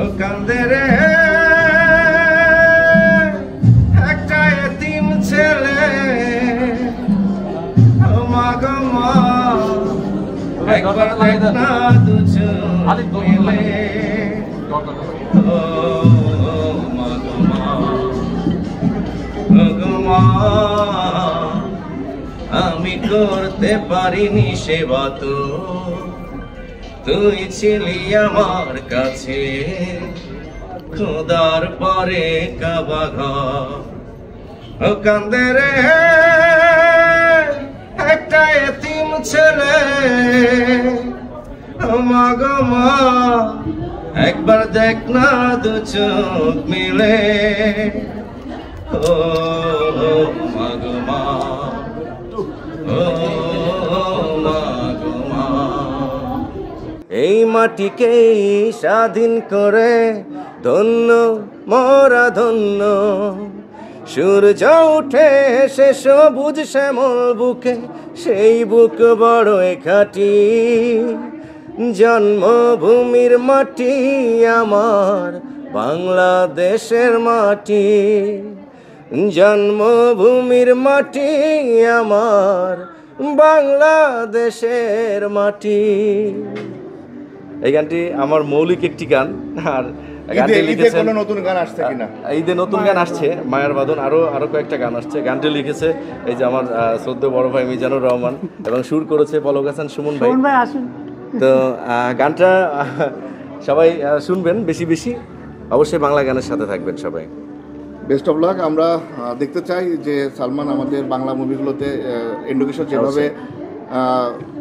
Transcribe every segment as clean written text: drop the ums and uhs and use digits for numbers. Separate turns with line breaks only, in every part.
ও কান্দে রে একটা এতিম ছেলে, ও মা গো মা একবার দেখ না দু চোখ মেলে, ও মা গো মা, ও গো মা আমি করতে পারিনি সেবা তো, তুই ছিলি আমার কাছে খোদার পরে কাবা ঘর। ও কান্দে রে একটা এতিম ছেলে, ও মা গো মা একবার দেখ না দু চোখ মিলে, ও মা গো মা, ও মা গো মা। এই মাটিকে স্বাধীন করে ধন্য মোরা ধন্য, সূর্য উঠে সে সবুজ শ্যামল বুকে, সেই বুক বড় খাঁটি, জন্মভূমির মাটি আমার বাংলাদেশের মাটি, জন্মভূমির মাটি আমার বাংলাদেশের মাটি। এই গানটি আমার মৌলিক একটি গান। আর
কোনো নতুন গান আসছে কিনা?
ঈদে নতুন গান আসছে, মায়ার বাঁধন, আরো কয়েকটা গান আসছে। গানটি লিখেছে এই যে আমার শ্রদ্ধেয় বড় ভাই মিজানুর রহমান এবং সুর করেছে পলক হাসান সুমন ভাই। তো গানটা সবাই শুনবেন বেশি বেশি, অবশ্যই বাংলা গানের সাথে থাকবেন সবাই।
Best of luck. আমরা দেখতে চাই যে সালমান আমাদের বাংলা মুভিগুলোতে ইন্ডোকেশন যেভাবে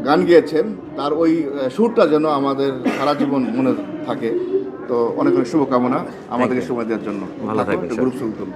গান গিয়েছেন তার ওই সুরটা যেন আমাদের সারা জীবন মনে থাকে। তো অনেক অনেক শুভকামনা আমাদেরকে সময় দেওয়ার জন্য।
ভালো থাকবেন।
গ্রুপ শুরু করবো।